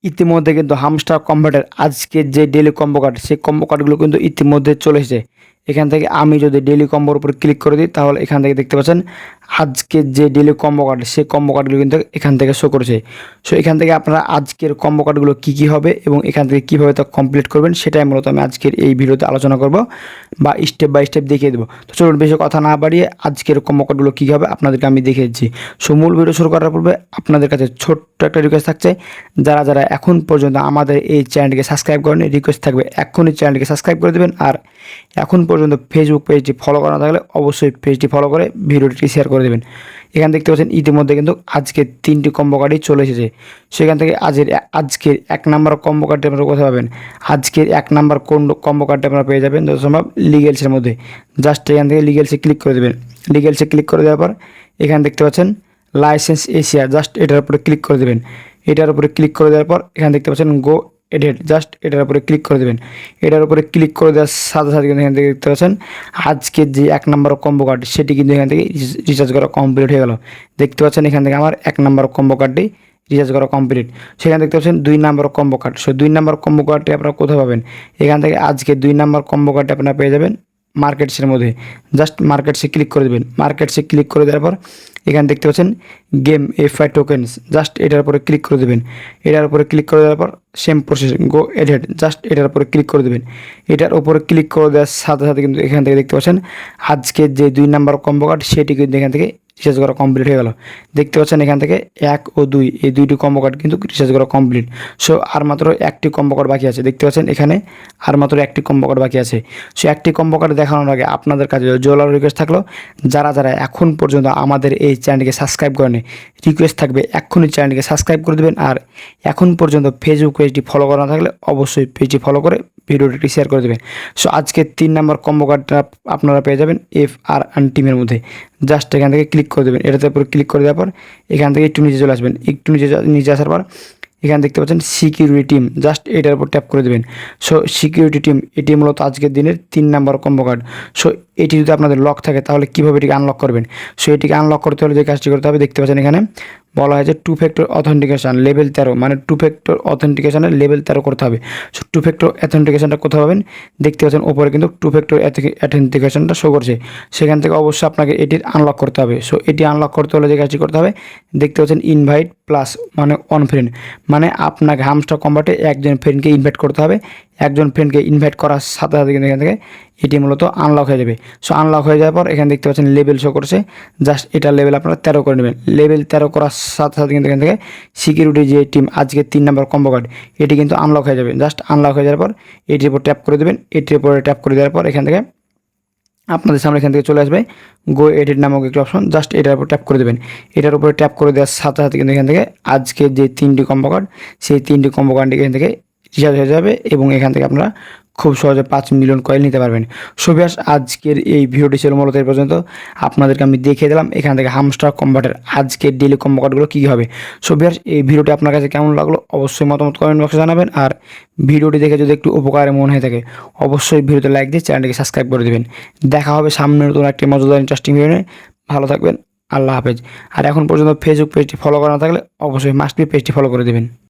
ইতিমধ্যে কিন্তু হামস্টার কম্বাটের আজকের যে ডেইলি কম্বো কার্ড সেই কম্বো কার্ডগুলো কিন্তু ইতিমধ্যে চলে এসেছে। এখান থেকে আমি যদি ডেইলি কম্বোর উপর ক্লিক করে দিই তাহলে এখান থেকে দেখতে পাচ্ছেন আজকের যে ডেইলি কম্বো কার্ড সেই কম্বো কার্ডগুলো কিন্তু এখান থেকে শো করেছে। সো এখান থেকে আপনারা আজকের কম্বো কার্ডগুলো কী হবে এবং এখান থেকে কীভাবে তা কমপ্লিট করবেন সেটাই মূলত আমি আজকের এই ভিডিওতে আলোচনা করব বা স্টেপ বাই স্টেপ দেখিয়ে দেবো। তো চলুন বেশি কথা না বাড়িয়ে আজকের কম্বো কার্ডগুলো কী হবে আপনাদেরকে আমি দেখিয়ে দিচ্ছি। সো মূল ভিডিও শুরু করার পূর্বে আপনাদের কাছে ছোট্ট একটা রিকোয়েস্ট থাকছে, যারা এখন পর্যন্ত আমাদের এই চ্যানেলটিকে সাবস্ক্রাইব করেনি রিকোয়েস্ট থাকবে এখনই চ্যানেলটিকে সাবস্ক্রাইব করে দেবেন। আর এখন পর্যন্ত ফেসবুক পেজটি ফলো করা থাকলে অবশ্যই পেজটি ফলো করে ভিডিওটি শেয়ার করে দেবেন। এখানে দেখতে পাচ্ছেন ইতিমধ্যে কিন্তু আজকে 3টি কম্বো কার্ডই চলে এসেছে। সেখান থেকে আজকের 1 নাম্বার কম্বো কার্ডটি আপনারা কোথায় পাবেন, আজকের 1 নাম্বার কম্বো কার্ডটি আপনারা পেয়ে যাবেন যত সম্ভব লিগেলসের মধ্যে। জাস্ট এখান থেকে লিগেলসে ক্লিক করে দেবেন। লিগেলসে ক্লিক করে দেওয়ার পর এখানে দেখতে পাচ্ছেন লাইসেন্স এশিয়া, জাস্ট এটার উপরে ক্লিক করে দেবেন। এটার উপরে ক্লিক করে দেওয়ার পর এখানে দেখতে পাচ্ছেন গো এডিট, জাস্ট এটার উপরে ক্লিক করে দেবেন। এটার উপরে ক্লিক করে দেওয়ার সাথে সাথে কিন্তু এখান থেকে দেখতে পাচ্ছেন আজকের যে 1 নাম্বার কম্বো কার্ড সেটি কিন্তু এখান থেকে রিচার্জ করা কমপ্লিট হয়ে গেল। দেখতে পাচ্ছেন এখান থেকে আমার 1 নাম্বার কম্বো কার্ডটি রিচার্জ করা কমপ্লিট। সেখানে দেখতে পাচ্ছেন 2 number combo card. So 2 number combo কার্ডটি আপনারা কোথায় পাবেন, এখান থেকে আজকে 2 নাম্বার কম্বো কার্ডটি আপনারা পেয়ে যাবেন মার্কেটসের মধ্যে। জাস্ট মার্কেটসে ক্লিক করে দেবেন। মার্কেটসে ক্লিক করে দেওয়ার পর এখানে দেখতে পাচ্ছেন গেম এফআই টোকেন্স, জাস্ট এটার উপরে ক্লিক করে দেবেন। এটার উপরে ক্লিক করে দেওয়ার পর সেম প্রসেস গো এডিট, জাস্ট এটার উপরে ক্লিক করে দেবেন। এটার উপরে ক্লিক করে দেওয়ার সাথে সাথে কিন্তু এখান থেকে দেখতে পাচ্ছেন আজকের যে 2 নাম্বার কম্বো কার্ড সেটি কিন্তু এখান থেকে রিচার্জ করা কমপ্লিট হয়ে গেল। দেখতে পাচ্ছেন এখান থেকে 1 ও 2 এই 2টি কম্বো কার্ড কিন্তু রিচার্জ করা কমপ্লিট। সো আর মাত্র 1টি কম্বো কার্ড বাকি আছে। দেখতে পাচ্ছেন এখানে আর মাত্র 1টি কম্বো কার্ড বাকি আছে। সো 1টি কম্বো কার্ড দেখানোর আগে আপনাদের কাছে জোরালো রিকোয়েস্ট থাকলো, যারা এখন পর্যন্ত আমাদের এই চ্যানেলটিকে সাবস্ক্রাইব করেনি রিকোয়েস্ট থাকবে এক্ষুনি চ্যানেলটিকে সাবস্ক্রাইব করে দেবেন। আর এখন পর্যন্ত ফেসবুক পেজটি ফলো করা না থাকলে অবশ্যই পেজটি ফলো করে ভিডিওটি শেয়ার করে দেবেন। সো আজকে 3 নাম্বার কম্বো কার্ডটা আপনারা পেয়ে যাবেন FR অ্যান্ড টিমের মধ্যে। জাস্ট এখান থেকে ক্লিক করে দেবেন। এটাতে উপরে ক্লিক করে দেওয়ার পর এখান থেকে একটু নিচে চলে আসবেন। একটু নিচে আসার পর এখানে দেখতে পাচ্ছেন সিকিউরিটি টিম, জাস্ট এটার উপর ট্যাপ করে দেবেন। সো সিকিউরিটি টিম এটি মূলত আজকের দিনের 3 নাম্বার কম্বো কার্ড। সো এটি যদি আপনাদের লক থাকে তাহলে কীভাবে এটিকে আনলক করবেন, সো এটিকে আনলক করতে হলে যে কাজটি করতে হবে দেখতে পাচ্ছেন এখানে বলা হয়েছে 2 ফ্যাক্টর অথেন্টিকেশন লেভেল 13, মানে 2 ফ্যাক্টর অথেন্টিকেশনের লেভেল 13 করতে হবে। সো 2 ফ্যাক্টর অথেন্টিকেশনটা কোথায় পাবেন দেখতে পাচ্ছেন ওপরে কিন্তু 2 ফ্যাক্টর অথেন্টিকেশনটা শো করছে। সেখান থেকে অবশ্যই আপনাকে এটির আনলক করতে হবে। সো এটি আনলক করতে হলে যে কাজটি করতে হবে দেখতে পাচ্ছেন ইনভাইট প্লাস মানে অন ফ্রেন্ড, মানে আপনাকে হামস্টার কম্বাটে একজন ফ্রেন্ডকে ইনভাইট করতে হবে। একজন ফ্রেন্ডকে ইনভাইট করার সাথে সাথে কিন্তু এখান থেকে এটি মূলত আনলক হয়ে যাবে। সো আনলক হয়ে যাওয়ার পর এখানে দেখতে পাচ্ছেন লেভেল শো করছে, জাস্ট এটার লেভেল আপনারা 13 করে নেবেন। লেভেল 13 করার সাথে সাথে কিন্তু এখান থেকে সিকিউরিটি যে টিম আজকে 3 নাম্বার কম্বো কার্ড এটি কিন্তু আনলক হয়ে যাবে। জাস্ট আনলক হয়ে যাওয়ার পর এটির উপর ট্যাপ করে দেবেন। এটির উপরে ট্যাপ করে দেওয়ার পর এখান থেকে আপনাদের সামনে এখান থেকে চলে আসবে গো এডিট নামক একটি অপশন, জাস্ট এটার উপর ট্যাপ করে দেবেন। এটার উপরে ট্যাপ করে দেওয়ার সাথে সাথে কিন্তু এখান থেকে আজকে যে 3টি কম্বো কার্ড সেই 3টি কম্বো কার্ড এখান থেকে রিচার্জ হয়ে যাবে এবং এখান থেকে আপনারা খুব সহজে 5 মিলিয়ন কয়েন নিতে পারবেন। সো ভিউয়ার্স আজকের এই ভিডিওটি ছিল মূলত এই পর্যন্ত। আপনাদেরকে আমি দেখিয়ে দিলাম এখান থেকে হামস্টার কম্বাটের আজকের ডেইলি কম্বো কার্ডগুলো কী হবে। সো ভিউয়ার্স এই ভিডিওটি আপনার কাছে কেমন লাগলো অবশ্যই মতামত কমেন্ট বক্সে জানাবেন। আর ভিডিওটি দেখে যদি একটু উপকারে মনে হয়ে থাকে অবশ্যই ভিডিওতে লাইক দিয়ে চ্যানেলটিকে সাবস্ক্রাইব করে দেবেন। দেখা হবে সামনে নতুন একটি মজাদার ইন্টারেস্টিং ভিডিও নিয়ে। ভালো থাকবেন, আল্লাহ হাফেজ। আর এখন পর্যন্ত ফেসবুক পেজটি ফলো করা না থাকলে অবশ্যই মাস্ট বি পেজটি ফলো করে দেবেন।